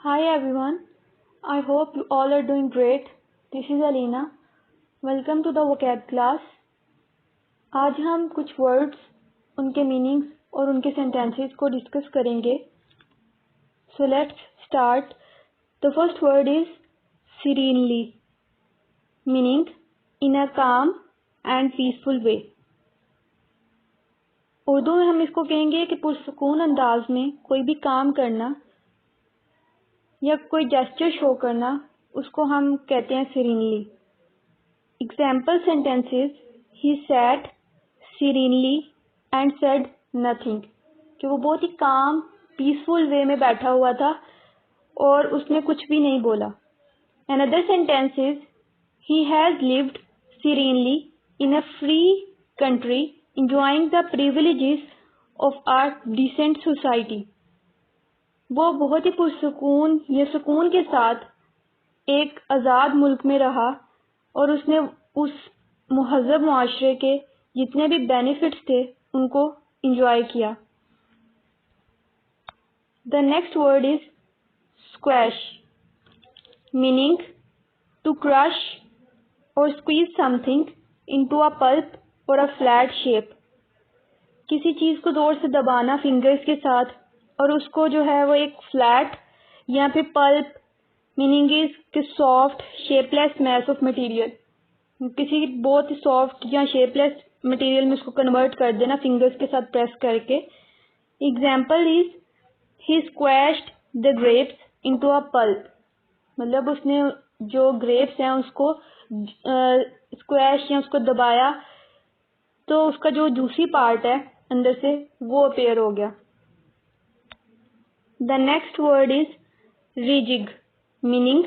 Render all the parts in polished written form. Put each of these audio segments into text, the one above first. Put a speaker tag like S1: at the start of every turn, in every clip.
S1: Hi everyone, I hope you all are doing great. This is Alina. Welcome to the vocab class. आज हम कुछ words, उनके meanings और उनके sentences को डिस्कस करेंगे. So let's start. The first word is serenely, meaning in a calm and peaceful way. Urdu में हम इसको कहेंगे कि पुरसुकून अंदाज में कोई भी काम करना या कोई जेस्चर शो करना, उसको हम कहते हैं serenely. Example sentences: He sat serenely and said nothing. कि वो बहुत ही काम पीसफुल वे में बैठा हुआ था और उसने कुछ भी नहीं बोला. Another sentence is: He has lived serenely in a free country, enjoying the privileges of our decent society. वो बहुत ही पुरसुकून या सुकून के साथ एक आज़ाद मुल्क में रहा और उसने उस मुहज़्ज़ब मुआशरे के जितने भी बेनिफिट्स थे उनको इंजॉय किया. The next word is squash, meaning to crush or squeeze something into a pulp or a flat shape. किसी चीज़ को जोर से दबाना फिंगर्स के साथ और उसको जो है वो एक फ्लैट या फिर पल्प, मीनिंग इज कि soft shapeless mass of material, किसी बहुत ही सॉफ्ट या शेपलेस मटेरियल में उसको कन्वर्ट कर देना फिंगर्स के साथ प्रेस करके. Example is he squashed the grapes into a pulp. मतलब उसने जो ग्रेप्स हैं उसको स्क्वैश या उसको दबाया तो उसका जो जूसी पार्ट है अंदर से वो अपेयर हो गया. The next word is rejig, meaning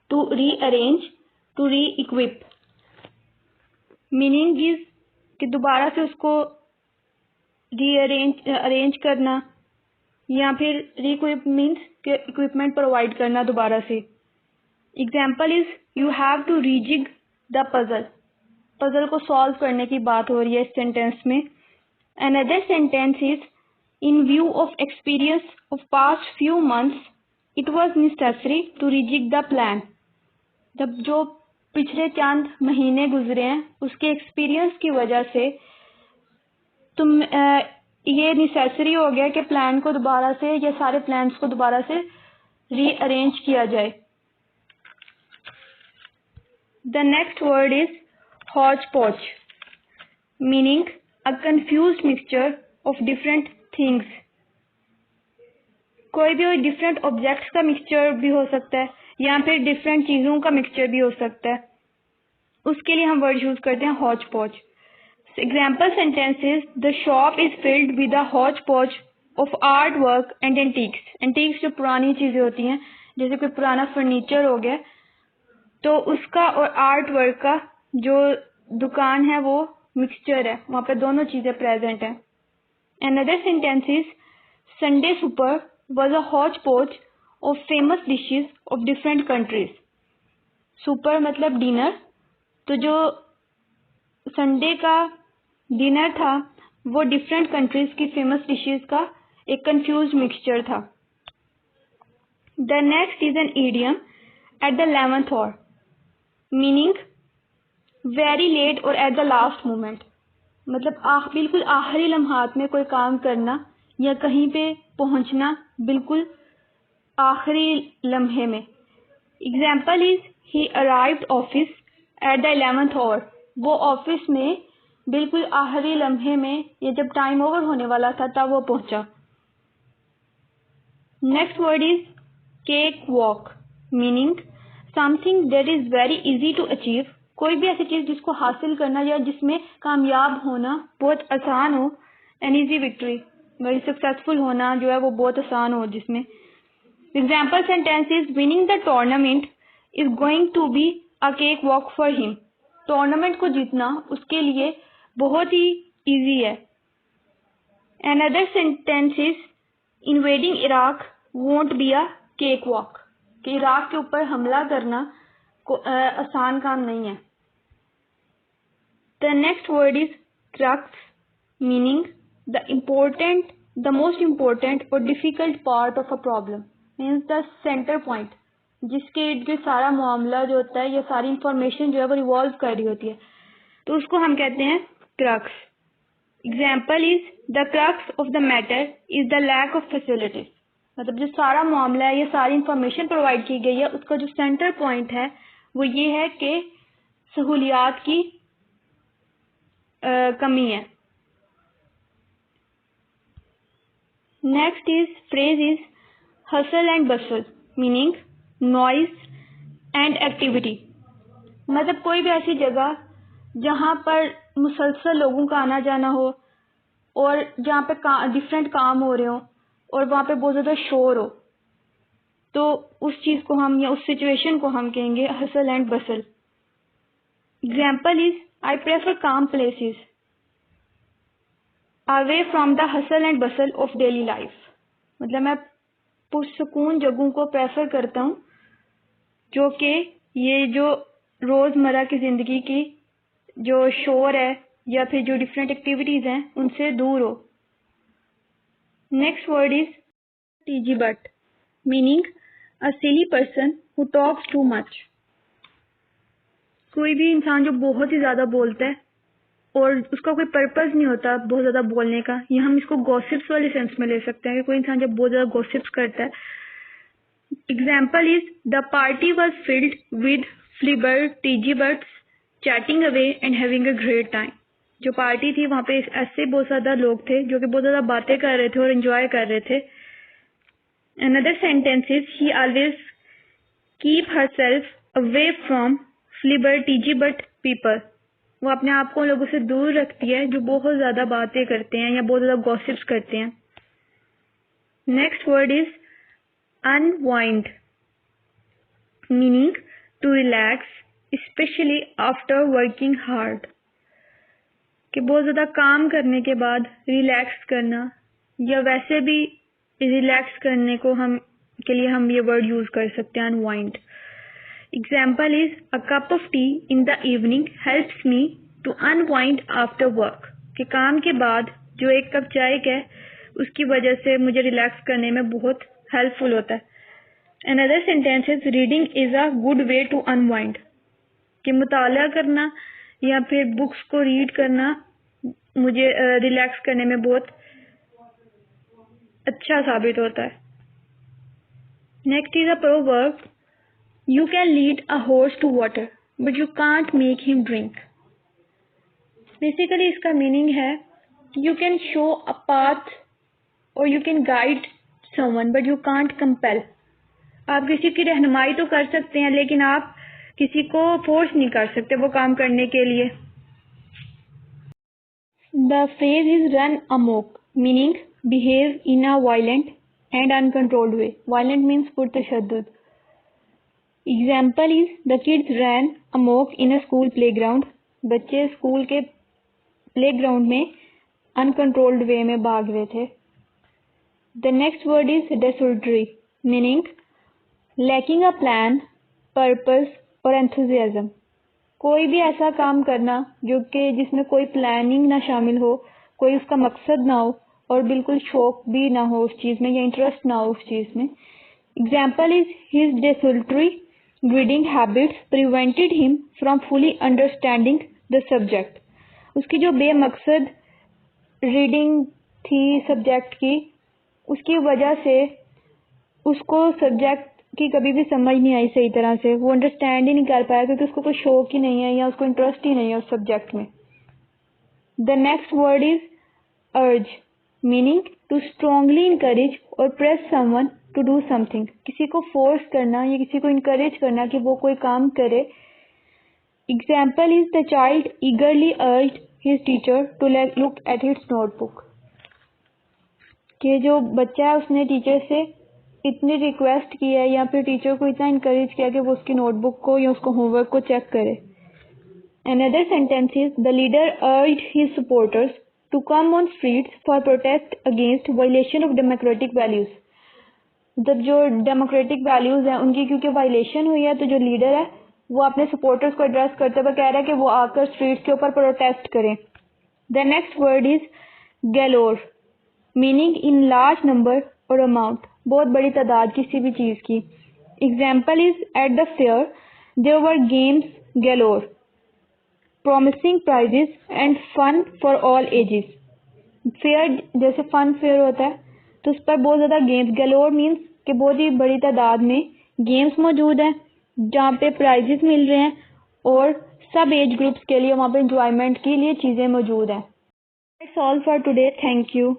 S1: to rearrange, to re-equip. Meaning is कि दोबारा से उसको अरेंज करना या फिर re-equip means कि इक्विपमेंट प्रोवाइड करना दोबारा से. Example is you have to rejig the puzzle. Puzzle को सॉल्व करने की बात हो रही है इस सेंटेंस में. Another sentence is in view of experience of past few months, it was necessary to rejig the plan. जब जो पिछले चंद महीने गुजरे हैं उसके एक्सपीरियंस की वजह से ये नेसेसरी हो गया कि प्लान को दोबारा से या सारे प्लान्स को दोबारा से रीअरेंज किया जाए. The next word is hodgepodge, meaning a confused mixture of different things. कोई भी डिफरेंट ऑब्जेक्ट्स का मिक्सचर भी हो सकता है या फिर डिफरेंट चीज़ों का मिक्सचर भी हो सकता है. उसके लिए हम वर्ड यूज करते हैं hotch potch. Example sentences: the shop is filled with a hotch potch of art work and antiques. Antiques जो पुरानी चीज़ें होती हैं, जैसे कोई पुराना फर्नीचर हो गया तो उसका और आर्ट वर्क का जो दुकान है वो मिक्सचर है, वहाँ पे दोनों चीज़ें प्रेजेंट हैं. Another sentence is Sunday supper was a hodgepodge of famous dishes of different countries. Supper मतलब डिनर, तो जो संडे का डिनर था वो डिफरेंट कंट्रीज की फेमस डिशेस का एक कंफ्यूज मिक्सचर था. The next is an idiom at the 11th hour, meaning very late or at the last moment. मतलब बिल्कुल आखिरी लम्हात में कोई काम करना या कहीं पे पहुंचना बिल्कुल आखिरी लम्हे में. Example is he arrived office at the 11th hour. वो ऑफिस में बिल्कुल आखिरी लम्हे में या जब टाइम ओवर होने वाला था तब वो पहुंचा. Next word is cakewalk, meaning something that is very easy to achieve. कोई भी ऐसी चीज़ जिसको हासिल करना या जिसमें कामयाब होना बहुत आसान हो. An easy victory, very successful होना जो है वो बहुत आसान हो जिसमें. Example sentence is winning the tournament is going to be a cakewalk for him. Tournament को जीतना उसके लिए बहुत ही ईजी है. Another sentence is invading Iraq won't be a cakewalk. कि इराक के ऊपर हमला करना आसान काम नहीं है. The next word is crux, meaning the most important or difficult part of a problem. Means the centre point, जिसके इर्द गिर्द सारा मामला जो होता है या सारी इंफॉर्मेशन जो है वो रिवॉल्व कर रही होती है, तो उसको हम कहते हैं crux. Example is the crux of the matter is the lack of facilities. मतलब जो सारा मामला है या सारी इंफॉर्मेशन प्रोवाइड की गई है, उसका जो सेंटर पॉइंट है वो ये है कि सहूलियात की कमी है। Next is phrase is hustle and Bansal, meaning noise and activity. मतलब कोई भी ऐसी जगह जहाँ पर मुसलसल लोगों का आना जाना हो और जहाँ पे डिफरेंट काम हो रहे हो और वहाँ पे बहुत ज़्यादा शोर हो, तो उस चीज़ को हम या उस सिचुएशन को हम कहेंगे hustle and bustle. Example is I prefer calm places away from the hustle and bustle of daily life. मतलब मैं पुरसकून जगहों को प्रेफर करता हूँ जो कि ये जो रोज़मर्रा की ज़िंदगी की जो शोर है या फिर जो डिफरेंट एक्टिविटीज़ हैं उनसे दूर हो। Next word is TG but, meaning a silly person who talks too much. कोई भी इंसान जो बहुत ही ज़्यादा बोलता है और उसका कोई पर्पस नहीं होता बहुत ज़्यादा बोलने का, या हम इसको गॉसिप्स वाले सेंस में ले सकते हैं कि कोई इंसान जब बहुत ज़्यादा गॉसिप्स करता है। Example is the party was filled with flibbertigibbets chatting away and having a great time. जो पार्टी थी वहाँ पे ऐसे बहुत ज़्यादा लोग थे जो कि बहुत ज़्यादा बातें कर रहे थे और एंजॉय कर रहे थे। Another sentence is he always keep herself away from flibbertigibbet people. वो अपने आप को लोगों से दूर रखती है जो बहुत ज़्यादा बातें करते हैं या बहुत ज़्यादा गॉसिप्स करते हैं। Next word is unwind, meaning to relax specially after working hard. कि बहुत ज़्यादा काम करने के बाद रिलैक्स करना, या वैसे भी रिलैक्स करने को के लिए हम ये वर्ड यूज़ कर सकते हैं unwind. Example is a cup of tea in the evening helps me to unwind after work. कि काम के बाद जो एक कप चाय है उसकी वजह से मुझे रिलैक्स करने में बहुत हेल्पफुल होता है। Another sentence is reading is a good way to unwind. कि मुताला करना या फिर बुक्स को रीड करना मुझे रिलैक्स करने में बहुत अच्छा साबित होता है। Next is a proverb, you can lead a horse to water but you can't make him drink. Basically इसका मीनिंग है you can show a path or you can guide someone but you can't compel. आप किसी की रहनुमाई तो कर सकते हैं लेकिन आप किसी को फोर्स नहीं कर सकते वो काम करने के लिए। The phrase is run amok, meaning behave in a violent and uncontrolled way. Violent means पुरतशद्दुद। Example is the kids ran amok in a school playground. बच्चे स्कूल के प्लेग्राउंड में अनकंट्रोल्ड वे में भाग रहे थे। The next word is desultory, meaning lacking a plan, purpose or enthusiasm. कोई भी ऐसा काम करना जो कि जिसमें कोई प्लानिंग ना शामिल हो, कोई उसका मकसद ना हो और बिल्कुल शौक भी ना हो उस चीज़ में या इंटरेस्ट ना हो उस चीज़ में। Example is his desultory reading habits prevented him from fully understanding the subject. उसकी जो बेमकसद रीडिंग थी सब्जेक्ट की, उसकी वजह से उसको सब्जेक्ट की कभी भी समझ नहीं आई सही तरह से, वो अंडरस्टैंड ही नहीं कर पाया क्योंकि उसको कोई शौक ही नहीं है या उसको इंटरेस्ट ही नहीं है उस सब्जेक्ट में। The next word is urge, meaning to strongly encourage or press someone to do something. किसी को फोर्स करना या किसी को इनकरेज करना कि वो कोई काम करे। Example is the child eagerly urged his teacher to look at his notebook. कि जो बच्चा है उसने टीचर से इतनी रिक्वेस्ट की है या फिर टीचर को इतना इनकरेज किया कि वो उसकी नोटबुक को या उसको होमवर्क को चेक करे। Another sentence is the leader urged his supporters to come on streets for protest against violation of democratic values. जब जो डेमोक्रेटिक वैल्यूज हैं उनकी क्योंकि वायलेशन हुई है तो जो लीडर है वो अपने सपोर्टर्स को एड्रेस करते हुए कह रहा है कि वो आकर स्ट्रीट्स के ऊपर प्रोटेस्ट करें। The next word is galore, meaning in large number or amount. बहुत बड़ी तादाद किसी भी चीज़ की। Example is at the fair there were games galore, promising prizes and fun for all ages. Fair जैसे फन फेयर होता है तो उस पर बहुत ज़्यादा गेम्स, गैलोर मीन्स कि बहुत ही बड़ी तादाद में गेम्स मौजूद हैं जहाँ पे प्राइजेस मिल रहे हैं और सब एज ग्रुप्स के लिए वहाँ पे इंजॉयमेंट के लिए चीज़ें मौजूद हैं। That's all for today, thank you.